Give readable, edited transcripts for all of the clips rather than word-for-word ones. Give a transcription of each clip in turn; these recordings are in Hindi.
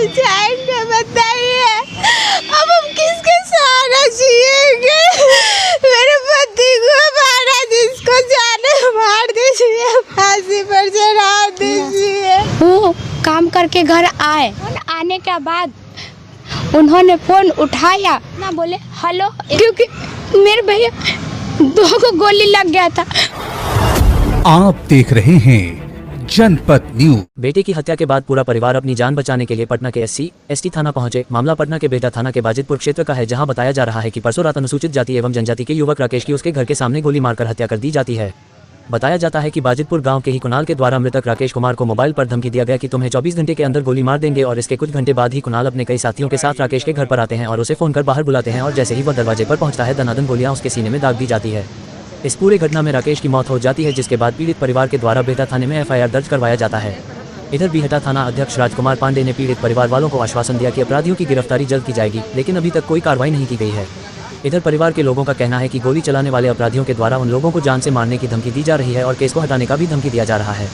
जाएंगे बताइए? अब हम किसके सहारा जिएंगे? मेरे पति को मारा, जिसको जाने मार दीजिए, फांसी पर चढ़ा दीजिए। वो काम करके घर आए, आने के बाद उन्होंने फोन उठाया ना, बोले हेलो, क्योंकि मेरे भैया 2 को गोली लग गया था। आप देख रहे हैं जनपद न्यूज। बेटे की हत्या के बाद पूरा परिवार अपनी जान बचाने के लिए पटना के SC/ST थाना पहुंचे। मामला पटना के बेटा थाना के बाजितपुर क्षेत्र का है, जहां बताया जा रहा है कि परसों रात अनुसूचित जाति एवं जनजाति के युवक राकेश की उसके घर के सामने गोली मारकर हत्या कर दी जाती है। बताया जाता है कि बाजितपुर गांव के ही कुणाल के द्वारा मृतक राकेश कुमार को मोबाइल पर धमकी दिया गया कि तुम्हें 24 घंटे के अंदर गोली मार देंगे, और इसके कुछ घंटे बाद ही कुणाल अपने कई साथियों के साथ राकेश के घर पर आते हैं और उसे फोन कर बाहर बुलाते हैं, और जैसे ही वह दरवाजे पर पहुंचता है, दनादन गोलियां उसके सीने में दाग दी जाती है। इस पूरे घटना में राकेश की मौत हो जाती है, जिसके बाद पीड़ित परिवार के द्वारा बेहटा थाने में FIR दर्ज करवाया जाता है। इधर बीहटा थाना अध्यक्ष राजकुमार पांडे ने पीड़ित परिवार वालों को आश्वासन दिया कि अपराधियों की गिरफ्तारी जल्द की जाएगी, लेकिन अभी तक कोई कार्रवाई नहीं की गई है। इधर परिवार के लोगों का कहना है कि गोली चलाने वाले अपराधियों के द्वारा उन लोगों को जान से मारने की धमकी दी जा रही है और केस को हटाने का भी धमकी दिया जा रहा है,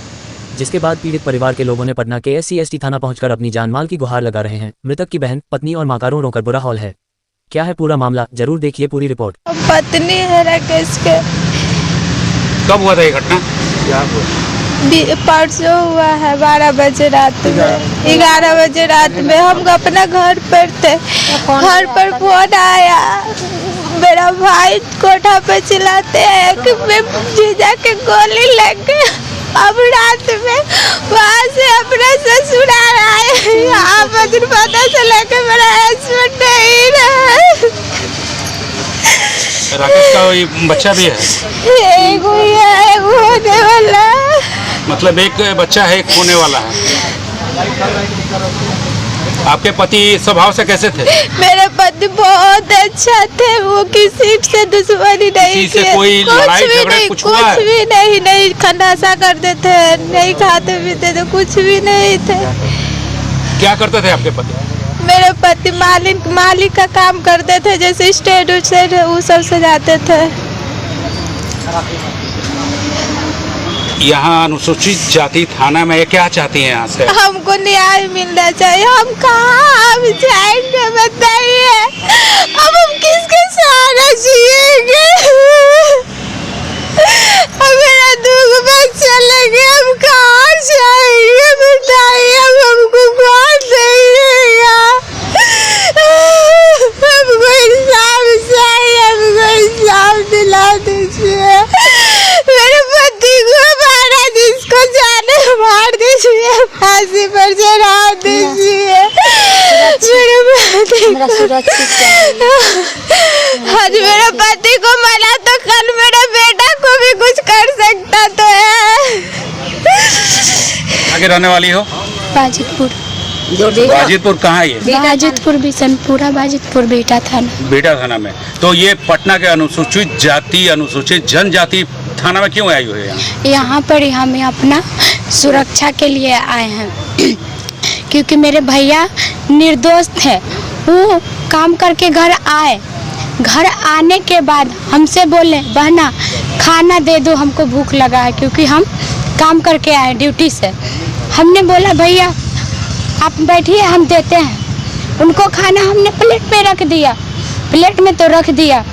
जिसके बाद पीड़ित परिवार के लोगों ने पटना के SC/ST थाना पहुंचकर अपनी जान माल की गुहार लगा रहे हैं। मृतक की बहन, पत्नी और मां का रो कर बुरा हाल है। क्या है पूरा मामला, जरूर देखिए पूरी रिपोर्ट। पत्नी है राकेश के। कब हुआ था ये घटना? परसों हुआ है 12 बजे रात में, 11 बजे रात में। हम अपना घर पर थे, घर पर फोन आया, मेरा भाई कोठा पे चिल्लाते हैं कि मेरे जीजा के गोली लग गई। अब रात में वहाँ से अपना ससुराल आए, यहाँ पर पता चला कि मेरा हस्बैंड नहीं रहा। राकेश का कोई बच्चा भी है? एक होने वाला। मतलब एक बच्चा है, एक होने वाला है। आपके पति स्वभाव से कैसे थे? मेरे पति बहुत अच्छा थे, वो किसी से दुश्मनी नहीं किसी से कोई लड़ाई झगड़ा कुछ हुआ है? कुछ भी नहीं खंडासा करते थे, नहीं खाते पीते थे, कुछ भी नहीं थे। क्या करते थे आपके पति? मेरे पति मालिक का काम करते थे, जैसे स्टेट वो सब सजाते थे। यहाँ अनुसूचित जाति थाना में क्या चाहती हैं यहाँ से? हमको न्याय मिलना चाहिए। हम कहाँ जाएंगे बताइए? अब हम किसके सहारा जिएंगे? अब मेरा 2 बच्चा लगे, हम कहाँ जाएंगे बताइए? अब हमको कौन देगा? हमको इंसाफ चाहिए, हमको इंसाफ दिला दीजिए। मेरे पति को मारा, जिसको जाने मार दीजिए, फांसी पर चढ़ा दीजिए। आज मेरे पति को मारा तो कल मेरे बेटा को भी कुछ कर सकता तो है। आगे रहने वाली हो? बाजितपुर। बाजितपुर कहाँ है ये? बाजितपुर बिशनपुरा, बाजितपुर बेहटा थाना। बेहटा थाना में। तो ये पटना के अनुसूचित जाति अनुसूचित जनजाति थाना में क्यों आई हुई है? यहाँ पर हम अपना सुरक्षा के लिए आए हैं, क्योंकि मेरे भैया निर्दोष थे। वो काम करके घर आए, घर आने के बाद हमसे बोले बहना खाना दे दो, हमको भूख लगा है, क्योंकि हम काम करके आए ड्यूटी से। हमने बोला भैया आप बैठिए, हम देते हैं। उनको खाना हमने प्लेट में रख दिया, प्लेट में तो रख दिया,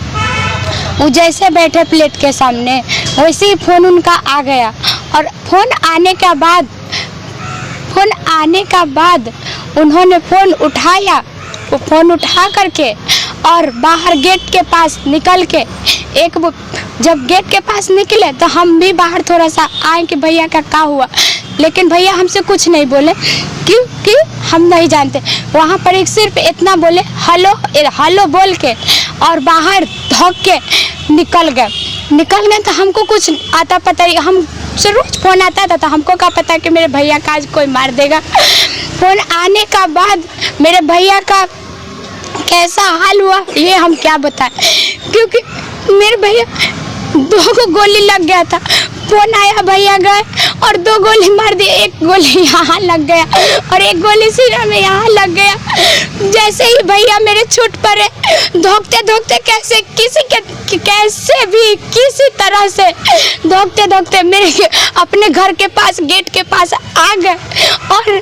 वो जैसे बैठे प्लेट के सामने वैसे ही फ़ोन उनका आ गया। और फ़ोन आने का बाद उन्होंने फ़ोन उठाया, वो फ़ोन उठा करके और बाहर गेट के पास निकल के जब गेट के पास निकले तो हम भी बाहर थोड़ा सा आए कि भैया का क्या हुआ, लेकिन भैया हमसे कुछ नहीं बोले, क्योंकि हम नहीं जानते। वहाँ पर एक सिर्फ इतना बोले हेलो बोल के और बाहर धोक के निकल गए तो हमको कुछ आता पता नहीं। हम से रोज फ़ोन आता था तो हमको क्या पता कि मेरे भैया का आज कोई मार देगा। फ़ोन आने का बाद मेरे भैया का कैसा हाल हुआ ये हम क्या बताएं, क्योंकि मेरे भैया 2 को गोली लग गया था, फोन आया, भैया गए और 2 गोली मार दी। एक गोली यहाँ लग गया और एक गोली सिर में यहाँ लग गया। जैसे ही भैया मेरे छूट पड़े, धोखते धोखते कैसे किसी तरह से धोखते मेरे अपने घर के पास, गेट के पास आ गए और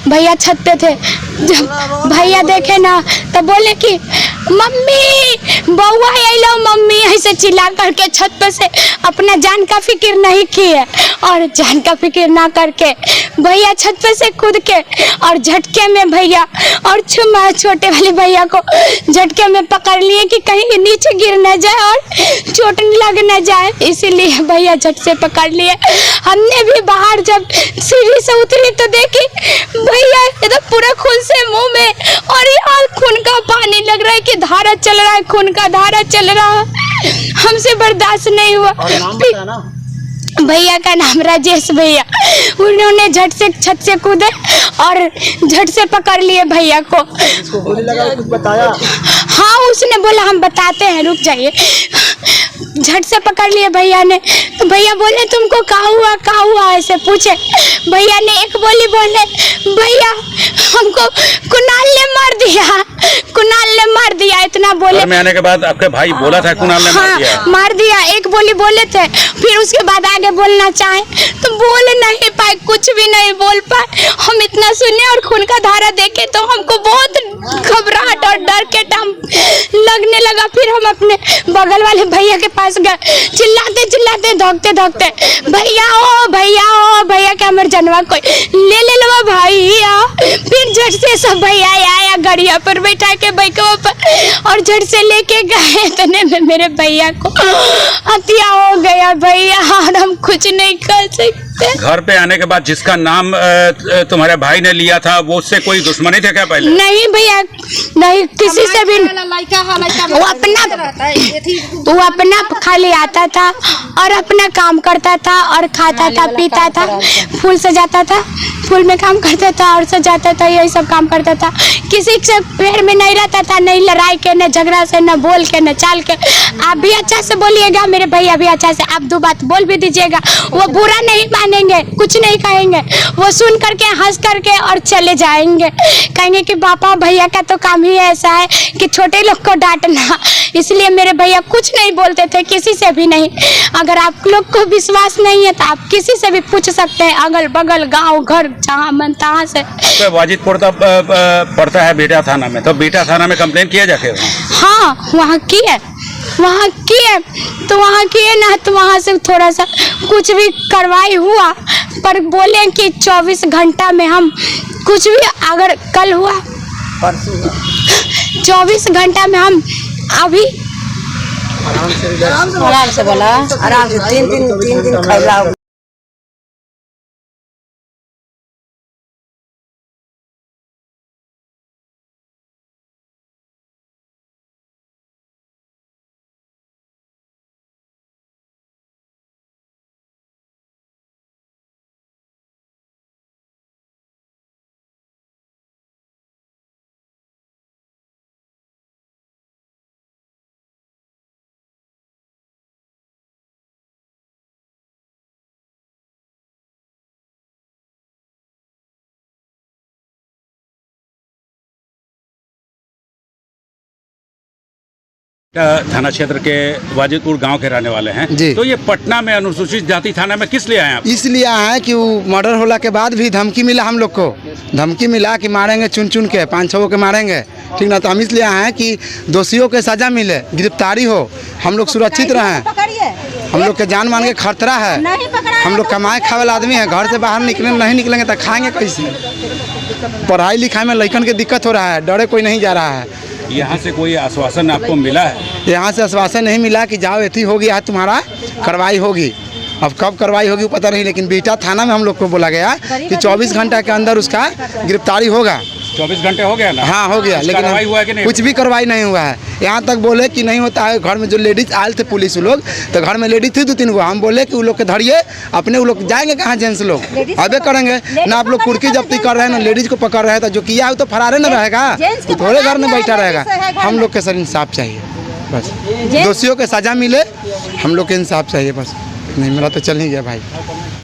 भैया छत पे थे। जब भैया देखे ना तो बोले कि मम्मी बउआ अलो, मम्मी ऐसे चिल्ला करके छत पे से अपना जान का फिक्र नहीं किए और जान का फिक्र ना करके भैया छत पे से कूद के और झटके में भैया और छोटे वाले भैया को झटके में पकड़ लिए कि कहीं नीचे गिर न जाए और चोट लग न जाए, इसीलिए भैया झट से पकड़ लिए। हमने भी बाहर जब सीढ़ी से उतरी तो देखी भैया तो पूरा खून से मुंह में और यहाँ खून का पानी लग रहा है कि धारा चल रहा है, खून का धारा चल रहा है। हमसे बर्दाश्त नहीं हुआ। भैया का नाम राजेश भैया, उन्होंने झट से छत से कूदे और झट से पकड़ लिए भैया को। गोली लगा कुछ बताया? हाँ, उसने बोला हम बताते हैं, रुक जाइए। झट से पकड़ लिए भैया ने, तो भैया बोले तुमको क्या हुआ ऐसे पूछे। भैया ने एक बोली बोले, भैया हमको कुणाल ने मार दिया, इतना बोले। में आने के बाद आपके भाई बोला था कुणाल ने मार दिया, एक बोली बोले थे। फिर उसके बाद आगे बोलना चाहे तो बोल नहीं पाए, कुछ भी नहीं बोल पाए। हम इतना सुने और खून का धारा देखे तो हमको बहुत घबराहट और डर के टाइम लगने लगा। फिर हम अपने बगल वाले भैया के पास गए, चिल्लाते धोखते भैया के हमर जनवा कोई ले लो भैया। फिर झट से सब भैया आया गाड़िया पर बैठा के बाइकों पर और झट से लेके गए। इतने में मेरे भैया को हत्या हो गया भैया, और हम कुछ नहीं कर सकते। घर पे आने के बाद जिसका नाम तुम्हारे भाई ने लिया था वो उससे कोई दुश्मनी थे क्या पहले? नहीं भैया, नहीं किसी से भी। वो अपना खाली आता था और अपना काम करता था और खाता था पीता था, फूल सजाता था, फूल में काम करता था और सजाता था, यही सब काम करता था। किसी से पैर में नहीं रहता था, नहीं लड़ाई के, न झगड़ा से, न बोल के, न चाल के। आप भी अच्छा से बोलिएगा, मेरे भैया भी अच्छा से आप 2 बात बोल भी दीजिएगा। वो बुरा नहीं मानेंगे, कुछ नहीं कहेंगे, वो सुन करके हंस करके और चले जाएंगे। कहेंगे कि पापा भैया का तो काम ही ऐसा है कि छोटे लोग को डांटना, इसलिए मेरे भैया कुछ नहीं बोलते थे, किसी से भी नहीं। अगर आप लोग को विश्वास नहीं है तो आप किसी से भी पूछ सकते हैं, अगल बगल गांव घर जहाँ मन तहाँ से। वाजिदपुर पड़ता है बेटा थाना में, तो बेटा थाना में कंप्लेन किया जाके? हाँ, वहाँ किए ना, तो वहाँ से थोड़ा सा कुछ भी कार्रवाई हुआ, पर बोले कि 24 घंटा में हम कुछ भी, अगर कल हुआ 24 घंटा में हम अभी आराम से बोला, आराम से 3 दिन खैला। थाना क्षेत्र के वाजिदपुर गांव के रहने वाले हैं जी। तो ये पटना में अनुसूचित जाति थाना में किस लिए आए आप? इसलिए आए हैं कि वो मर्डर होला के बाद भी धमकी मिला, हम लोग को धमकी मिला कि मारेंगे चुन के 5-6 के मारेंगे, ठीक ना। तो हम इसलिए आए हैं कि दोषियों के सजा मिले, गिरफ्तारी हो, हम लोग सुरक्षित रहें। हम लोग के जान मान के खतरा है, हम लोग कमाए खाए वाला आदमी है, घर से बाहर नहीं निकलेंगे तो खाएंगे कैसे? पढ़ाई लिखाई में लड़कन के दिक्कत हो रहा है, डरे कोई नहीं जा रहा है। यहाँ से कोई आश्वासन आपको मिला है? यहाँ से आश्वासन नहीं मिला कि जाओ एथी हो गया है, तुम्हारा कार्रवाई होगी। अब कब कार्रवाई होगी पता नहीं, लेकिन बेटा थाना में हम लोग को बोला गया कि 24 घंटा के अंदर उसका गिरफ्तारी होगा। 24 घंटे हो गया ना। हाँ हो गया, कुछ लेकिन कार्रवाई हुआ है कि नहीं? कुछ भी कार्रवाई नहीं हुआ है। यहाँ तक बोले कि नहीं होता है। घर में जो लेडीज आए थे पुलिस लोग, तो घर में लेडीज थी 2-3 गो, हम बोले कि वो लोग के धरिए, अपने वो लोग जाएंगे कहाँ जेंट्स लोग अबे करेंगे ना। आप लोग कुर्की जब्ती कर रहे हैं ना, लेडीज को पकड़ रहे हैं, तो जो किया है तो फरारे न रहेगा, तो थोड़े घर में बैठा रहेगा। हम लोग के सर इंसाफ चाहिए बस, दोषियों के सजा मिले, हम लोग के इंसाफ चाहिए बस। नहीं मिला तो चल नहीं गया भाई।